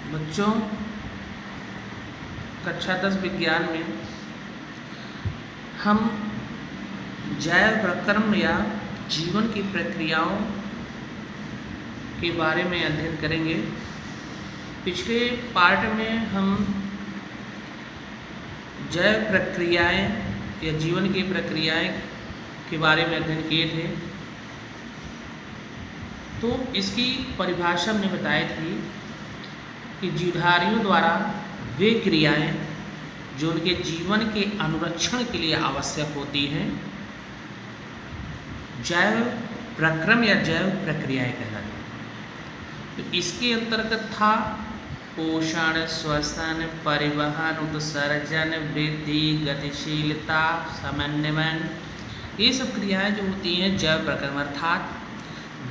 बच्चों, कक्षा 10 विज्ञान में हम जैव प्रक्रम या जीवन की प्रक्रियाओं के बारे में अध्ययन करेंगे। पिछले पार्ट में हम जैव प्रक्रियाएं या जीवन की प्रक्रियाएं के बारे में अध्ययन किए थे। तो इसकी परिभाषा हमने बताई थी कि जीवधारियों द्वारा वे क्रियाएं जो उनके जीवन के अनुरक्षण के लिए आवश्यक होती हैं जैव प्रक्रम या जैव प्रक्रियाएं कहलाती हैं। तो इसके अंतर्गत था पोषण, श्वसन, परिवहन, उत्सर्जन, वृद्धि, गतिशीलता, समन्वयन। ये सब क्रियाएं जो होती हैं जैव प्रक्रम, अर्थात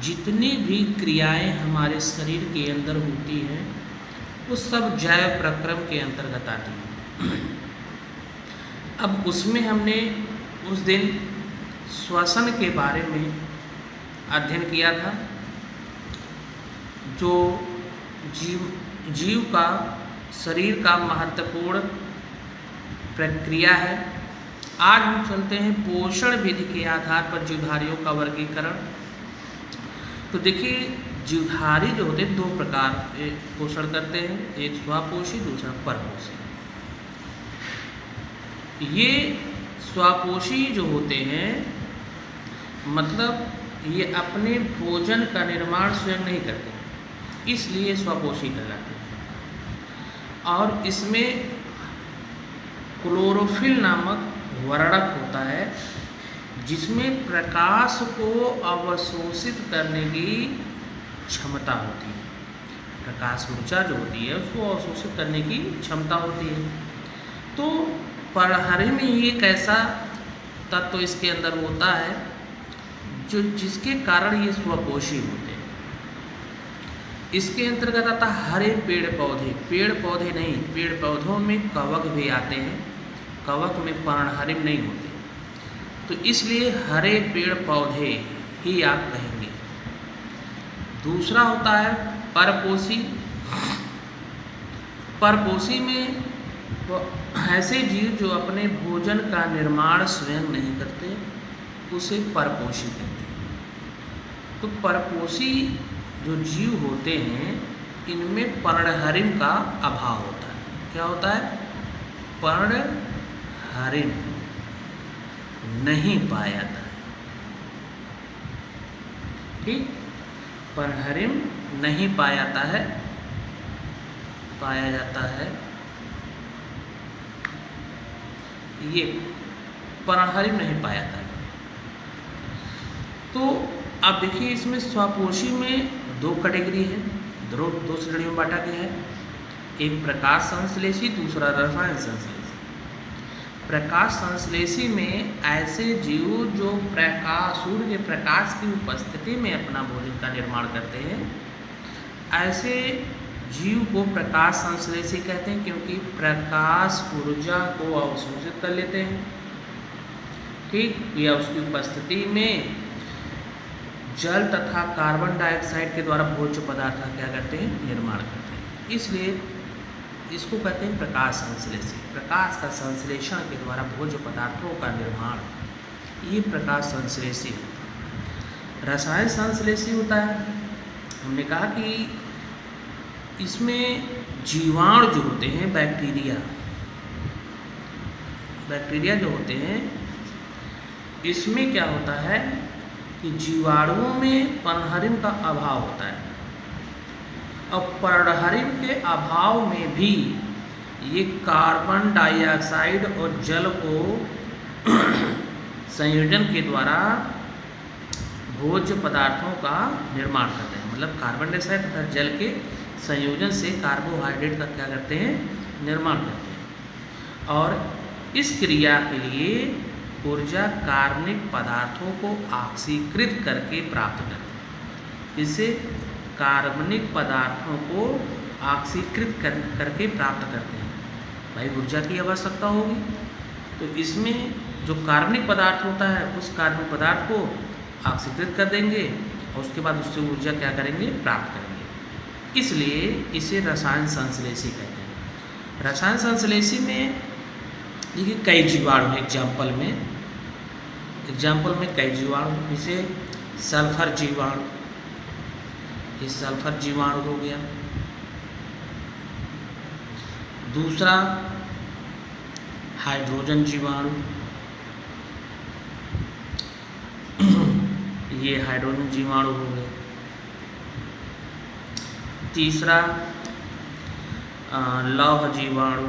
जितनी भी क्रियाएं हमारे शरीर के अंदर होती हैं वो सब जैव प्रक्रम के अंतर्गत आती हैं। अब उसमें हमने उस दिन श्वसन के बारे में अध्ययन किया था, जो जीव का शरीर का महत्वपूर्ण प्रक्रिया है। आज हम चलते हैं पोषण विधि के आधार पर जीवधारियों का वर्गीकरण। तो देखिए, जीवधारी जो होते हैं दो प्रकार के पोषण करते हैं, एक स्वपोषी, दूसरा परपोषी। ये स्वपोषी जो होते हैं मतलब ये अपने भोजन का निर्माण स्वयं नहीं करते, इसलिए स्वपोषी कहलाते हैं। और इसमें क्लोरोफिल नामक वर्णक होता है जिसमें प्रकाश को अवशोषित करने की क्षमता होती है। प्रकाश ऊर्जा जो होती है उसको अवशोषित करने की क्षमता होती है। तो पर्णहरिण में ही एक ऐसा तत्व इसके अंदर होता है जो जिसके कारण ये स्वपोषी होते हैं। इसके अंतर्गत आता हरे पेड़ पौधे। पेड़ पौधे नहीं, पेड़ पौधों में कवक भी आते हैं, कवक में पर्णहरिण नहीं होते, तो इसलिए हरे पेड़ पौधे ही आप कहेंगे। दूसरा होता है परपोषी। परपोषी में वो ऐसे जीव जो अपने भोजन का निर्माण स्वयं नहीं करते, उसे परपोषी कहते हैं। तो परपोषी जो जीव होते हैं इनमें पर्णहरिण का अभाव होता है। क्या होता है? पर्णहरिण नहीं पाया जाता है। ठीक, पर्णहरिण नहीं पाया जाता है। ये पर्णहरिण नहीं पाया जाता है। तो आप देखिए, इसमें स्वपोषी में दो कैटेगरी है, दो श्रेणियों में बांटा गया है। एक प्रकाश संश्लेषी, दूसरा रसायन संश्लेषी। प्रकाश संश्लेषी में ऐसे जीव जो सूर्य के प्रकाश की उपस्थिति में अपना भोजन का निर्माण करते हैं, ऐसे जीव को प्रकाश संश्लेषी कहते हैं, क्योंकि प्रकाश ऊर्जा को अवशोषित कर लेते हैं। ठीक, या उसकी उपस्थिति में जल तथा कार्बन डाइऑक्साइड के द्वारा भोज्य पदार्थ का क्या करते हैं? निर्माण करते हैं। इसलिए इसको कहते हैं प्रकाश संश्लेषी। प्रकाश का संश्लेषण के द्वारा भोज्य पदार्थों का निर्माण, ये प्रकाश संश्लेषी होता है। रसायन संश्लेषी होता है, हमने कहा कि इसमें जीवाणु जो होते हैं, बैक्टीरिया जो होते हैं, इसमें क्या होता है कि जीवाणुओं में पर्णहरिण का अभाव होता है। और पर्णहरिण के अभाव में भी ये कार्बन डाइऑक्साइड और जल को संयोजन के द्वारा भोज्य पदार्थों का निर्माण करते हैं। मतलब कार्बन डाइऑक्साइड तथा जल के संयोजन से कार्बोहाइड्रेट का क्या करते हैं? निर्माण करते हैं। और इस क्रिया के लिए ऊर्जा कार्बनिक पदार्थों को ऑक्सीकृत करके प्राप्त करते हैं। इससे कार्बनिक पदार्थों को ऑक्सीकृत करके प्राप्त करते हैं। भाई, ऊर्जा की आवश्यकता होगी, तो इसमें जो कार्बनिक पदार्थ होता है उस कार्बनिक पदार्थ को ऑक्सीकृत कर देंगे और उसके बाद उससे ऊर्जा क्या करेंगे? प्राप्त करेंगे। इसलिए इसे रसायन संश्लेषी कहते हैं। रसायन संश्लेषी में देखिए कई जीवाणु हैं। एग्जाम्पल में कई जीवाणु, जैसे सल्फर जीवाणु, ये सल्फर जीवाणु हो गया। दूसरा हाइड्रोजन जीवाणु, ये हाइड्रोजन जीवाणु हो गए। तीसरा लौह जीवाणु,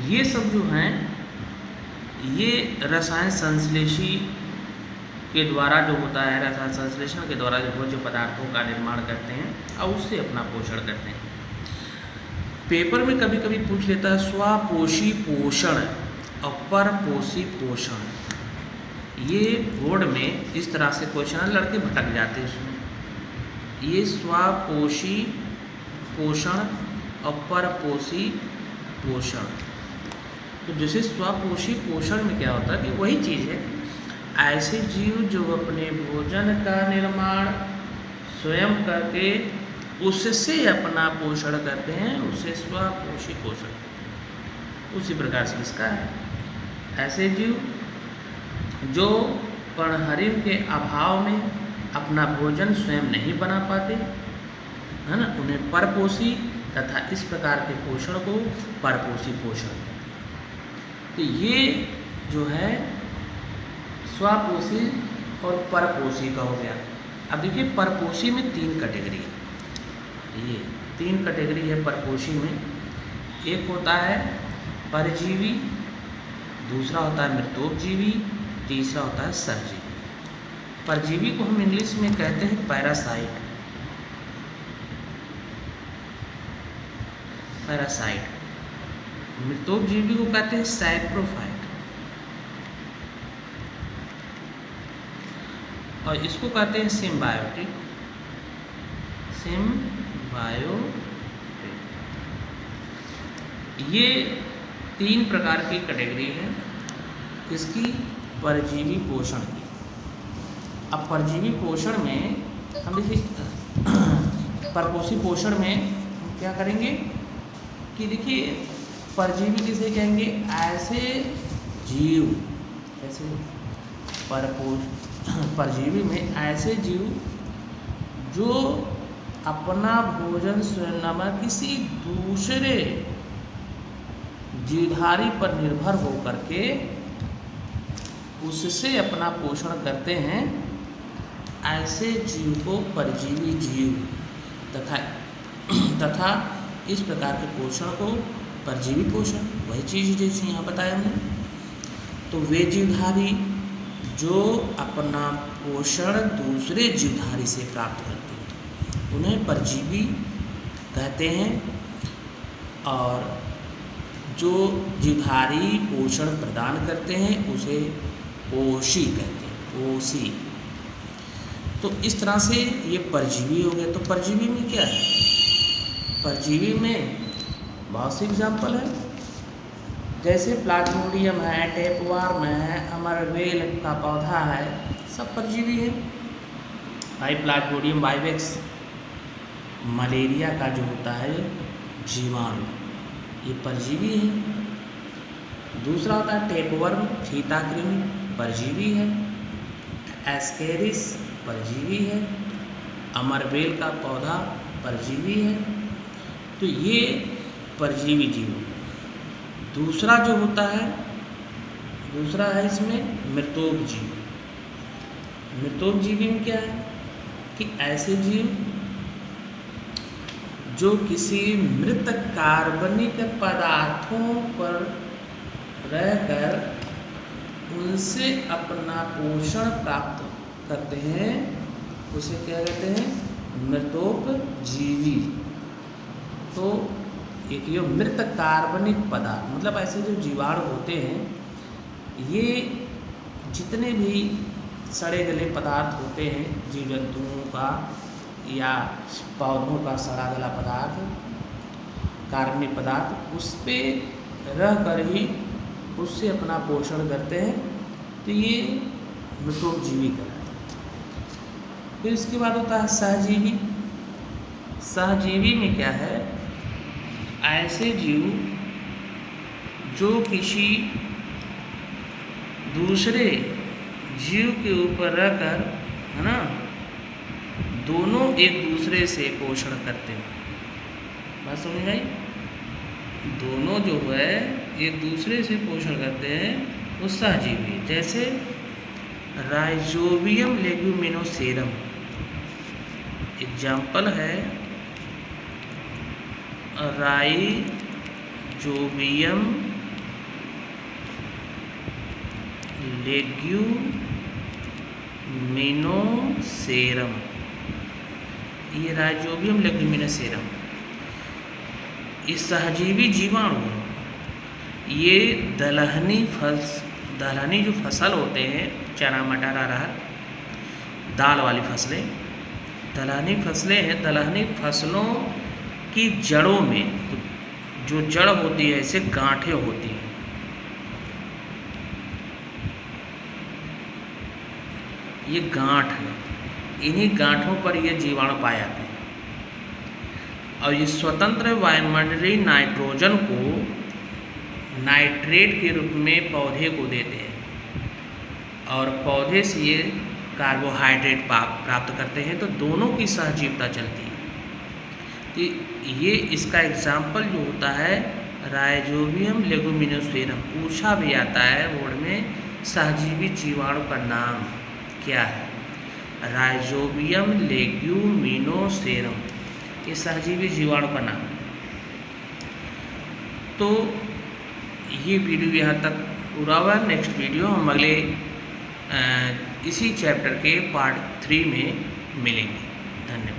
ये सब जो हैं ये रसायन संश्लेषी के द्वारा जो होता है, रसायन संश्लेषण के द्वारा जो भोज्य पदार्थों का निर्माण करते हैं और उससे अपना पोषण करते हैं। पेपर में कभी कभी पूछ लेता है स्वपोषी पोषण और परपोषी पोषण। ये बोर्ड में इस तरह से क्वेश्चन लड़के भटक जाते हैं उसमें। ये स्वपोषी पोषण और परपोषी पोषण, तो जैसे स्वपोषी पोषण में क्या होता है कि वही चीज़ है, ऐसे जीव जो अपने भोजन का निर्माण स्वयं करके उससे अपना पोषण करते हैं, उसे स्वपोषी पोषण। उसी प्रकार से इसका है, ऐसे जीव जो पर्णहरिम के अभाव में अपना भोजन स्वयं नहीं बना पाते, है ना, उन्हें परपोषी तथा इस प्रकार के पोषण को परपोषी पोषण कहते हैं। तो ये जो है स्वपोषी और परपोषी का हो गया। अब देखिए परपोषी में 3 कैटेगरी है। ये 3 कैटेगरी है परपोषी में। एक होता है परजीवी, दूसरा होता है मृतोपजीवी, तीसरा होता है सहजीवी। परजीवी को हम इंग्लिश में कहते हैं पैरासाइट। मृतोपजीवी को कहते हैं सैप्रोफाइट, और इसको कहते हैं सिम्बायोटिक। ये 3 प्रकार की कैटेगरी है इसकी परजीवी पोषण की। अब परजीवी पोषण में हम देखिए परपोषी पोषण में हम क्या करेंगे कि देखिए परजीवी किसे कहेंगे, ऐसे जीव, ऐसे परजीवी में ऐसे जीव जो अपना भोजन स्वयं नामक किसी दूसरे जीवधारी पर निर्भर होकर के उससे अपना पोषण करते हैं, ऐसे जीव को परजीवी जीव तथा इस प्रकार के पोषण को परजीवी पोषण, वही चीज़ जैसे यहाँ बताया हमने। तो वे जीवधारी जो अपना पोषण दूसरे जीवधारी से प्राप्त करते हैं उन्हें परजीवी कहते हैं, और जो जीवधारी पोषण प्रदान करते हैं उसे पोषी कहते हैं, पोषी। तो इस तरह से ये परजीवी हो गए। तो परजीवी में क्या है, परजीवी में बहुत से एग्जाम्पल है, जैसे प्लाज्मोडियम है, टेपवार्म है, अमरवेल का पौधा है, सब परजीवी है। भाई प्लाज्मोडियम वाइवेक्स मलेरिया का जो होता है जीवाणु, ये परजीवी है। दूसरा होता है टेपवर्म, फीताकृमि, परजीवी है। एस्केरिस परजीवी है। अमरवेल का पौधा परजीवी है। तो ये परजीवी जीव है। दूसरा जो होता है, दूसरा है इसमें मृतोपजीवी। मृतोपजीवी में क्या है कि ऐसे जीव जो किसी मृत कार्बनिक पदार्थों पर रहकर उनसे अपना पोषण प्राप्त करते हैं, उसे क्या कहते हैं, मृतोपजीवी। तो एक ये मृत कार्बनिक पदार्थ, मतलब ऐसे जो जीवाणु होते हैं, ये जितने भी सड़े गले पदार्थ होते हैं जीव जंतुओं का या पौधों का सड़ा गला पदार्थ, कार्बनिक पदार्थ, उस पर रह कर ही उससे अपना पोषण करते हैं। तो ये मृतोपजीवी कहलाते हैं। फिर इसके बाद होता है सहजीवी। सहजीवी में क्या है, ऐसे जीव जो किसी दूसरे जीव के ऊपर रहकर, है ना, दोनों एक दूसरे से पोषण करते हैं। बात समझ में आई? दोनों जो है एक दूसरे से पोषण करते हैं, वो सहजीवी। जैसे राइजोबियम लेग्यूमिनोसेरम एग्जाम्पल है, राइजोबियम लेग्यूमिनोसेरम। ये राइजोबियम लेग्यूमिनोसेरम ये सहजीवी जीवाणु है। ये दलहनी जो फसल होते हैं, चना मटर अरहर दाल वाली फसलें, दलहनी फसलें हैं, दलहनी फसलों की जड़ों में जो जड़ होती है ऐसे गांठें होती हैं। ये गांठ है, इन्हीं गांठों पर ये जीवाणु पाए जाते हैं और ये स्वतंत्र वायुमंडलीय नाइट्रोजन को नाइट्रेट के रूप में पौधे को देते हैं और पौधे से ये कार्बोहाइड्रेट प्राप्त करते हैं। तो दोनों की सहजीवता चलती है। तो ये इसका एग्जाम्पल जो होता है राइजोबियम लेग्यूमिनोसेरम। पूछा भी आता है बोर्ड में, सहजीवी जीवाणु का नाम क्या है? राइजोबियम लेग्यूमिनोसेरम, ये सहजीवी जीवाणु का नाम। तो ये वीडियो यहाँ तक पूरा हुआ। नेक्स्ट वीडियो हम अगले इसी चैप्टर के पार्ट 3 में मिलेंगे। धन्यवाद।